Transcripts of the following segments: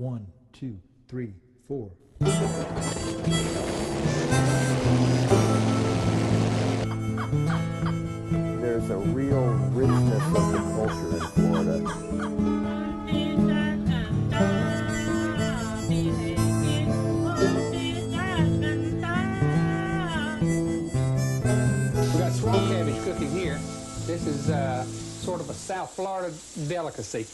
1, 2, 3, 4. There's a real richness of the culture in Florida. We got swamp cabbage cooking here. This is sort of a South Florida delicacy.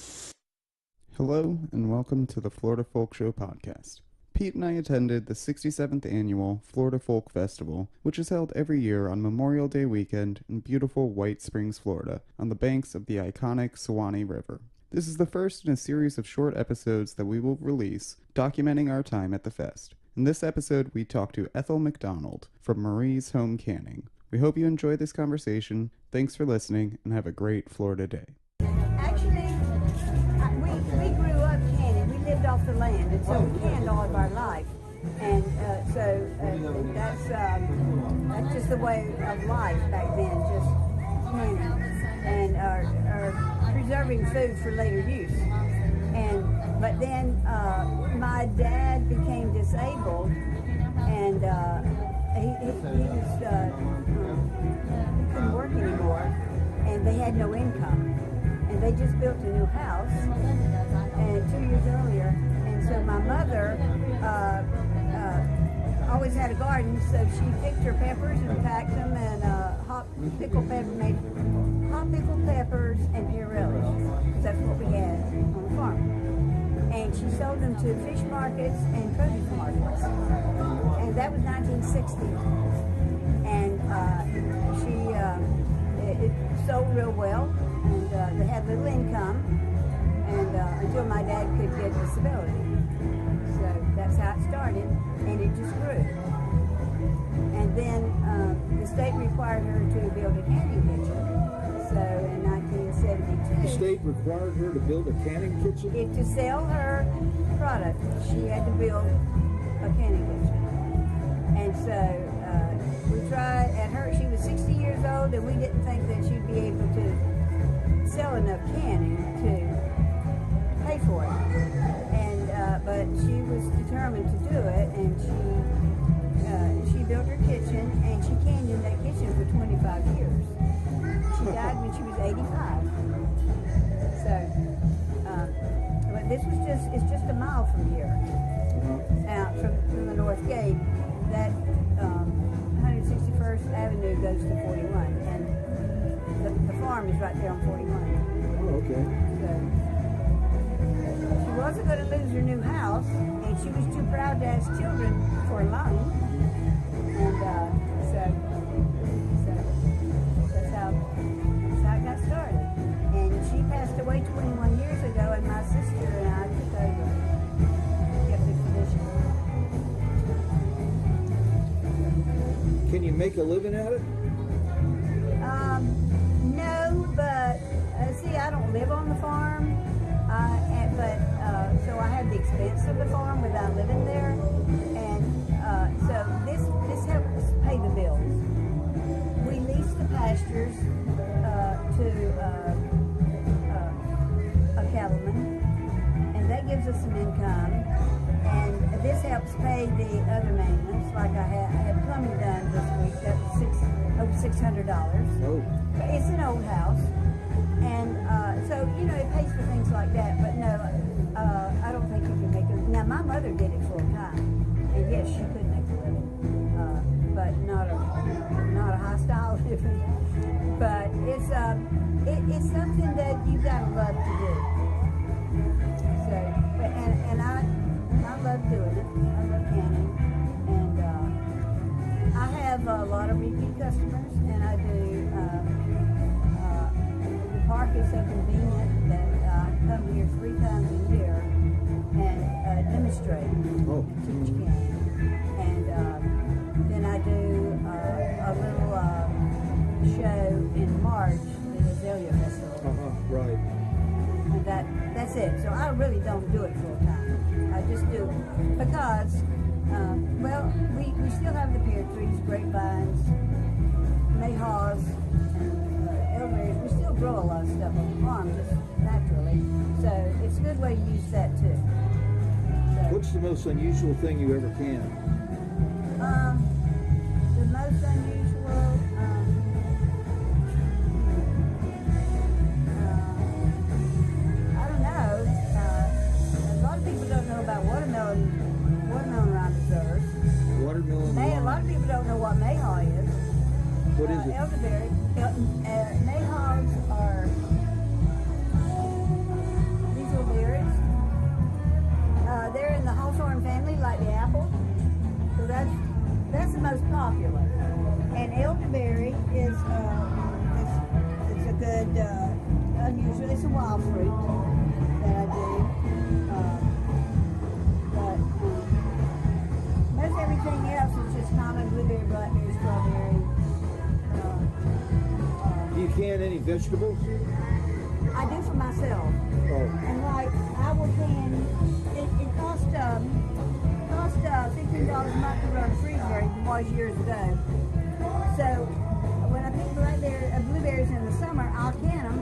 Hello, and welcome to the Florida Folk Show podcast. Pete and I attended the 67th annual Florida Folk Festival, which is held every year on Memorial Day weekend in beautiful White Springs, Florida, on the banks of the iconic Suwannee River. This is the first in a series of short episodes that we will release, documenting our time at the fest. In this episode, we talk to Ethel McDonald from Marie's Home Canning. We hope you enjoy this conversation. Thanks for listening, and have a great Florida day. Actually, we grew up canning. We lived off the land, and so we canned all of our life. And that's just the way of life back then, just canning and preserving food for later use. But then my dad became disabled, and he couldn't work anymore, and they had no income. And they just built a new house, and 2 years earlier. And so my mother always had a garden, so she picked her peppers and packed them, and pickled peppers and pear relish. That's what we had on the farm. And she sold them to fish markets and produce markets. And that was 1960. And it sold real well, and they had little income, and until my dad could get disability. So that's how it started, and it just grew. And then the state required her to build a canning kitchen. So in 1972, The state required her to build a canning kitchen? to sell her product, she had to build a canning kitchen. And so we tried at her. She was 60 years old, and we didn't think that she'd be able to sell enough canning to pay for it. And but she was determined to do it, and she built her kitchen, and she canned in that kitchen for 25 years. She died when she was 85. So, but this was it's just a mile from here, from the North Gate. That 161st Avenue goes to 41, and the farm is right there on 41. Oh, okay. So, she wasn't going to lose her new house, and she was too proud to ask children for a loan. And so that's how it got started. And she passed away 21 years ago, and my sister and I took over, kept the tradition. Can you make a living at it? No, but see, I don't live on the farm, so I have the expense of the farm without living there, and so this helps pay the bills. We lease the pastures to a cattleman, and that gives us some income, and this helps pay the other maintenance. Like I had plumbing done this week. That was over $600. Oh. It's an old house, and so it pays for things like that. But no, I don't think you can make it. Now my mother did it full time, and yes, she could make a living, but not a hostile living. But it's something that you gotta love to do. So, and I love doing it. I love canning, and I have a lot of repeat customers, and I do. The park is so convenient that I come here 3 times a year and demonstrate, teach canning, and then I do a little show in March, the Azalea Festival. Right. And that's it. So I really don't do it full time. I just do it because, we still have the pear trees, grapevines, mayhaws, and elderberries. We still grow a lot of stuff on the farm just naturally. So it's a good way to use that too. What's the most unusual thing you ever canned? The most unusual, I don't know. A lot of people don't know about watermelon rind preserves. Watermelon. A lot of people don't know what mayhaw is. What is it? Elderberry. Mayhaws are these little berries. They're in the hawthorn family, like the apple. So that's the most popular. And elderberry is it's a good unusual. It's a wild fruit that I do. But most everything else is just common: blueberry, blackberry, strawberry. Do you can any vegetables? I do for myself. Oh. And like I will can. It cost $15 a month to run a freezer. It was years ago. So when I pick blueberries in the summer, I'll can them,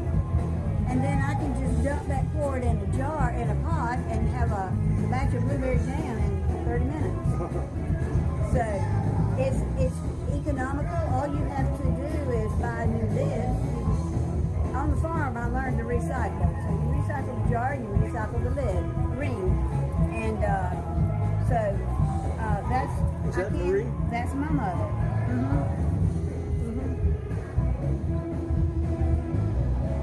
and then I can just dump that quart in a jar in a pot and have a batch of blueberry jam in 30 minutes. So it's economical. All you have to do is buy a new lid. On the farm, I learned to recycle. So you recycle the jar, you recycle the lid, ring, and that's. Is that Marie? That's my mother.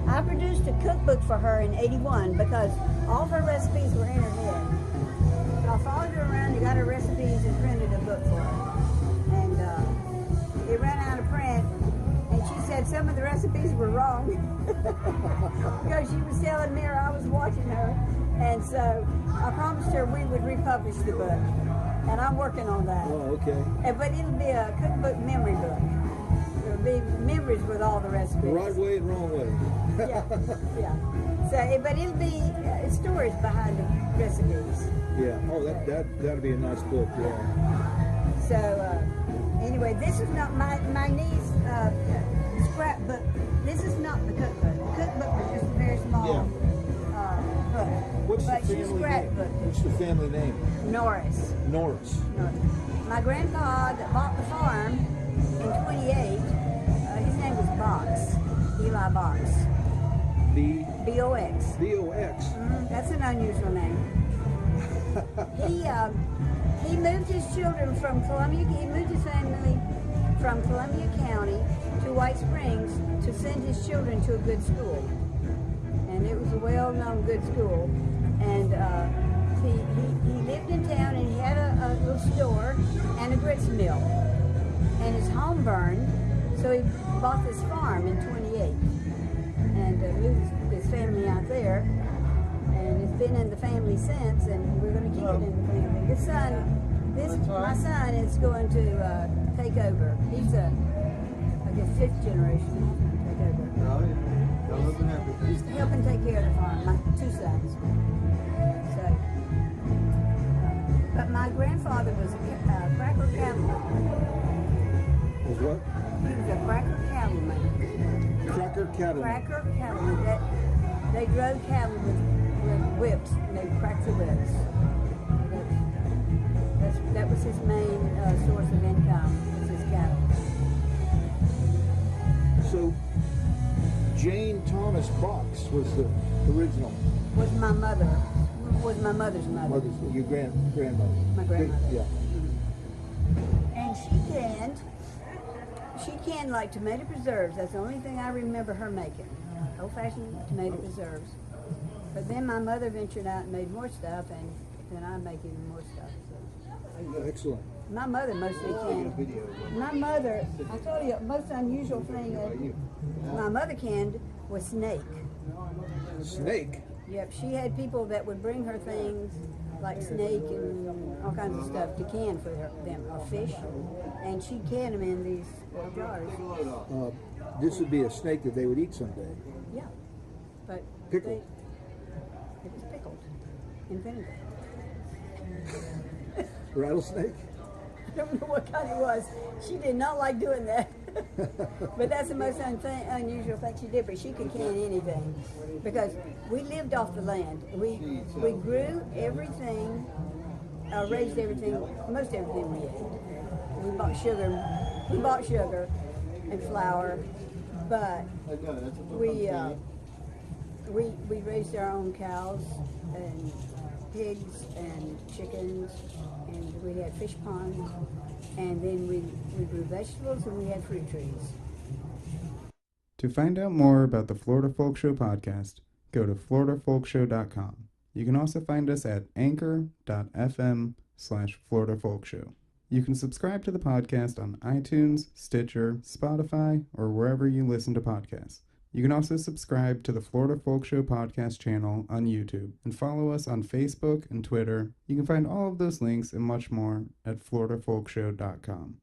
I produced a cookbook for her in '81 because all her recipes were in her head. So I followed her around and got her recipes and printed a book for her. And it ran out of print. And she said some of the recipes were wrong because she was telling me or I was watching her. And so I promised her we would republish the book. And I'm working on that. Oh, okay. But it'll be a cookbook memory book. It'll be memories with all the recipes. The right way and wrong way. Yeah. So, but it'll be stories behind the recipes. Yeah. Oh, that'd be a nice book. Yeah. So anyway, this is not my niece scrapbook. This is not the cookbook. The cookbook was just a very small book. What's But the she's family scrapbook. name? What's the family name? Norris. Norris. My grandpa that bought the farm in '28. His name was Box. Eli Box. B-O-X. B-O-X. That's an unusual name. He moved his children from Columbia. He moved his family from Columbia County to White Springs to send his children to a good school, and it was a well-known good school. And he lived in town, and he had a little store and a grits mill. And his home burned, so he bought this farm in '28 and moved his family out there. And it's been in the family since, and we're going to keep it in the family. My son is going to take over. He's I guess, fifth generation. Take over. He's helping take care of the farm. My two sons. So, but my grandfather was a cracker cattleman. Was what? He was a cracker cattleman. Cracker cattle. Cracker cattleman. They drove cattle with whips, and they cracked the whips. That was his main source of income, was his cattle. So, Jane Thomas Box was the original. Was my mother. Was my mother's mother. Your grandmother. My grandmother. Yeah. And she canned like tomato preserves. That's the only thing I remember her making. Old-fashioned tomato preserves. But then my mother ventured out and made more stuff, and then I'm making more stuff. So. Excellent. My mother mostly canned. My mother, I told you, the most unusual thing that my mother canned was snake. Snake? Yep, she had people that would bring her things like snake and all kinds of stuff to can for them, or fish, and she'd can them in these jars. This would be a snake that they would eat someday. Yeah, but Pickled. It was pickled in vinegar. Rattlesnake? I don't know what kind it was. She did not like doing that. But that's the most unusual thing she did. But she could can anything because we lived off the land. We grew everything raised everything, most everything we ate. We bought sugar and flour, but we raised our own cows and pigs and chickens, and we had fish ponds, and then we grew vegetables and we had fruit trees. To find out more about the Florida Folk Show podcast, go to floridafolkshow.com. You can also find us at anchor.fm/Florida Folk Show. You can subscribe to the podcast on iTunes, Stitcher, Spotify, or wherever you listen to podcasts. You can also subscribe to the Florida Folk Show podcast channel on YouTube and follow us on Facebook and Twitter. You can find all of those links and much more at floridafolkshow.com.